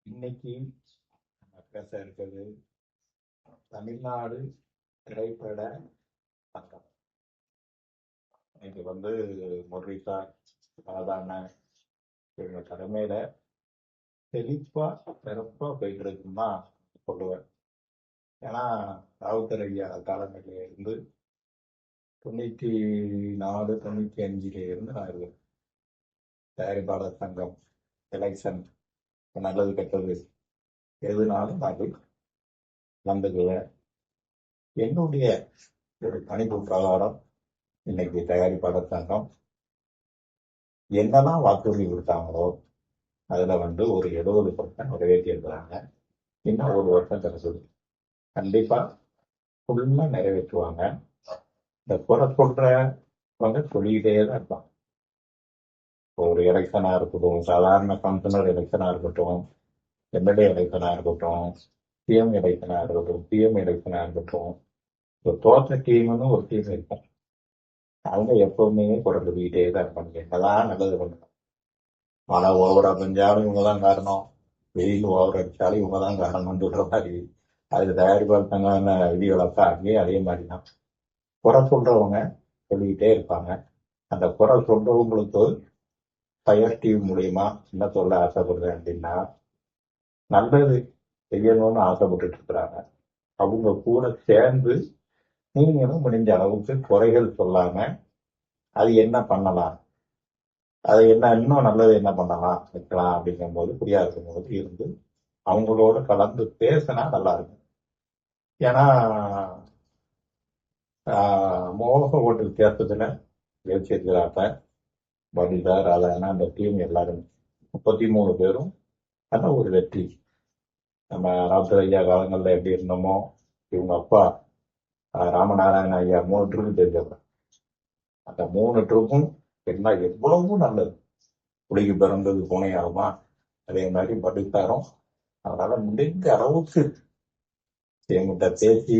இன்னைக்கு நம்ம பேச இருக்கிறது தமிழ்நாடு திரைப்பட சங்கம். இன்னைக்கு முரளிதா சாதாரண இவங்க தலைமையில செழிப்பா சிறப்பா போயிட்டு இருக்குன்னு தான் சொல்லுவேன். ஏன்னா ராவுத்தர் ஐயா காலங்களில இருந்து 94 95 இருந்து நான் இருக்கேன். தயாரிப்பாளர் சங்கம் எலெக்ஷன் நல்லது கெட்டது எதுனாலும் நான் வந்துக்குவேன். என்னுடைய ஒரு கணிப்பு பிரகாரம் இன்னைக்கு தயாரிப்பாளர் சங்கம் என்னதான் வாக்குறுதி கொடுத்தாங்களோ அதுல ஒரு 70% நிறைவேற்றி இருக்கிறாங்க. இன்னும் ஒரு வருஷம் கிடைச்சது கண்டிப்பா ஃபுல்லா நிறைவேற்றுவாங்க. இந்த குறை சொல்றவங்க சொல்லிக்கிட்டே தான் இருப்பாங்க. ஒரு எலெக்ஷனா இருக்கட்டும், சாதாரண கவுன்சிலர் எலெக்ஷனா இருக்கட்டும், எம்எல்ஏ எலெக்ஷனா இருக்கட்டும், சிஎம் எலெக்ஷனா இருக்கட்டும், பிஎம் எலெக்ஷனா இருக்கட்டும், தோற்ற டீம்னு ஒரு டீம் இருக்கும். அவங்க எப்பவுமே குறை சொல்லிக்கிட்டே தான் இருப்பாங்க. என்னதான் நல்லது பண்ணுங்க, மழை ஓவரா பெஞ்சாலும் இவங்கதான் காரணம், வெயில் ஓவர் அடிச்சாலும் இவங்கதான் காரணம்னு சொல்ற மாதிரி அதுல தயாரிப்பாளர் விதிவிலக்கா அங்கேயே அதே மாதிரிதான் குறை சொல்றவங்க சொல்லிக்கிட்டே இருப்பாங்க. அந்த குறை சொல்றவங்களுக்கு ஃபயர் டிவி மூலியமா என்ன சொல்ல ஆசைப்படுறேன் அப்படின்னா, நல்லது செய்யணும்னு ஆசைப்பட்டுட்டு இருக்கிறாங்க. அவங்க கூட சேர்ந்து நீங்களும் முடிஞ்ச அளவுக்கு குறைகள் சொல்லாம அது என்ன பண்ணலாம், அது என்ன இன்னும் நல்லது என்ன பண்ணலாம் வைக்கலாம் அப்படிங்கும் போது ஃப்ரீயா இருக்கும் போது இருந்து அவங்களோட கலந்து பேசினா நல்லா இருக்கும். ஏன்னா மோக ஓட்டு வித்தியாசத்துல ஜெயிச்சிருக்கிறாங்க பபிதா ராதானா அந்த டீம் எல்லாரும் 33 பேரும் நல்ல ஒரு வெற்றி. நம்ம ராவுத்தர் ஐயா காலங்கள்ல எப்படி இருந்தோமோ இவங்க அப்பா ராமநாராயண ஐயா 3 ட்ரிப் தெரிஞ்சவர். அந்த 3 ட்ரிப்பும் எல்லாம் எவ்வளவு நல்லது. புலிக்கு பிறந்தது பூனை ஆகுமா, அதே மாதிரி படுத்தாரும். அதனால முடிந்த அளவுக்கு என்கிட்ட பேசி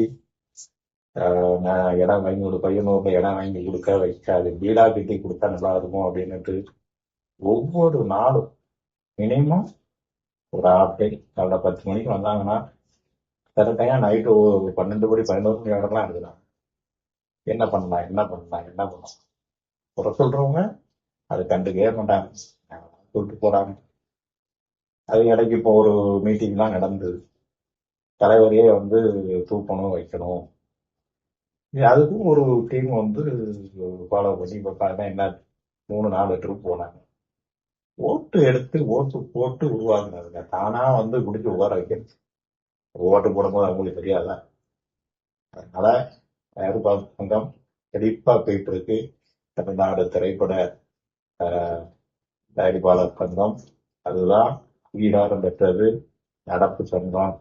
இடம் வாங்கி ஒரு பையனூர்ல இடம் வாங்கி கொடுக்க வைக்காது, வீடா கட்டி கொடுத்தா நல்லா இருக்கும் அப்படின்னுட்டு ஒவ்வொரு நாளும் மினிமம் ஒரு ஹாஃப் டே காலைல 10 மணிக்கு வந்தாங்கன்னா கரெக்டாக நைட்டு 12 மணி 11 மணி வரலாம் இருக்குதான். என்ன பண்ணலாம் என்ன பண்ணலாம் என்ன பண்ணலாம் குறை சொல்றவங்க அது கண்டுக்கவே மாட்டாங்க, கூப்பிட்டு போறாங்க. அது இடைக்கு இப்போ ஒரு மீட்டிங்லாம் நடந்தது, தலைவரையே தூக்கணும் வைக்கணும். அதுக்கும் ஒரு டீம் ஃபாலோ பண்ணி இப்போ பார்த்தா என்ன 3-4 ட்ரிப் போனாங்க. ஓட்டு எடுத்து ஓட்டு போட்டு உருவாக்குனாங்க. தானா குடிச்சு உட்கார வைக்கிறது. ஓட்டு போடும்போது அவங்களுக்கு தெரியாதா? அதனால தயாரிப்பாளர் சங்கம் செழிப்பா போயிட்டு இருக்கு. தமிழ்நாடு திரைப்பட தயாரிப்பாளர் சங்கம் அதுதான் அங்கீகாரம் பெற்றது. நடப்பு சங்கம்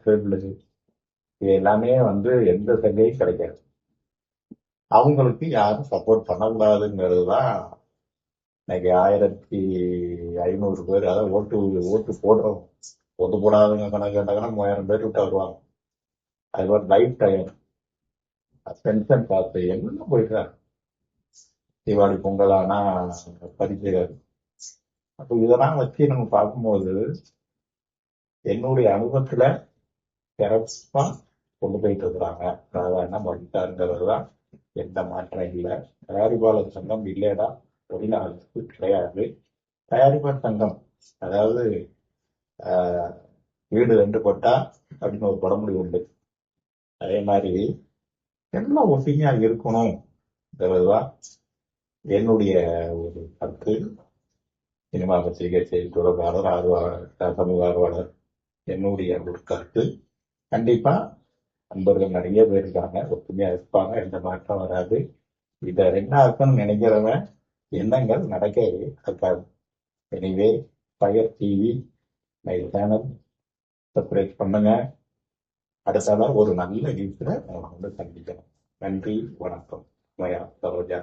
இது எல்லாமே எந்த சங்கையும் கிடைக்காது. அவங்களுக்கு யாரும் சப்போர்ட் பண்ணக்கூடாதுங்கிறது தான் இன்னைக்கு 1500 பேர், அதாவது ஓட்டு போடுறோம். ஓட்டு போடாதவங்க கணக்கு கேட்டாங்கன்னா 3000 பேர் விட்டு வருவாங்க. அது ஒரு லைஃப் டைம் பென்ஷன் காசு எல்லாம் போயிட்டாங்க. தீபாவளி பொங்கல் ஆனா பறிக்கிறாரு. அப்போ இதெல்லாம் வச்சு நம்ம பார்க்கும்போது என்னுடைய அனுபவத்துல சிறப்பா கொண்டு போயிட்டு இருக்கிறாங்க. அதாவது என்ன பண்ணிட்டாருங்கிறது தான் எந்த மாற்றம் இல்லை. தயாரிப்பாளர் சங்கம் இல்லைடா தொழிலாளருக்கு கிடையாது. தயாரிப்பாளர் சங்கம் அதாவது வீடு 2 கொட்டா அப்படின்னு ஒரு பழமொழி உண்டு. அதே மாதிரி எல்லாம் ஒட்டிங்கா இருக்கணும்ங்கிறதுதான் என்னுடைய ஒரு கருத்து. சினிமா பத்திரிகை செய்தி தொடர்பாளர் ஆர்வலர் சமூக ஆர்வலர் என்னுடைய ஒரு கருத்து. கண்டிப்பா நண்பர்கள் நிறைய பேர் இருக்காங்க, ஒற்றுமையா இருப்பாங்க, எந்த மாற்றம் வராது. இதை ரெண்டாக்கணும்னு நினைக்கிறவன் எண்ணங்கள் நடக்கவே நடக்காது. எனவே ஃபயர் டிவி சேனல் சப்ஸ்கிரைப் பண்ணுங்க. அடுத்ததாக ஒரு நல்ல நியூஸ்ல நம்ம சந்திக்கணும். நன்றி, வணக்கம். சரோஜா.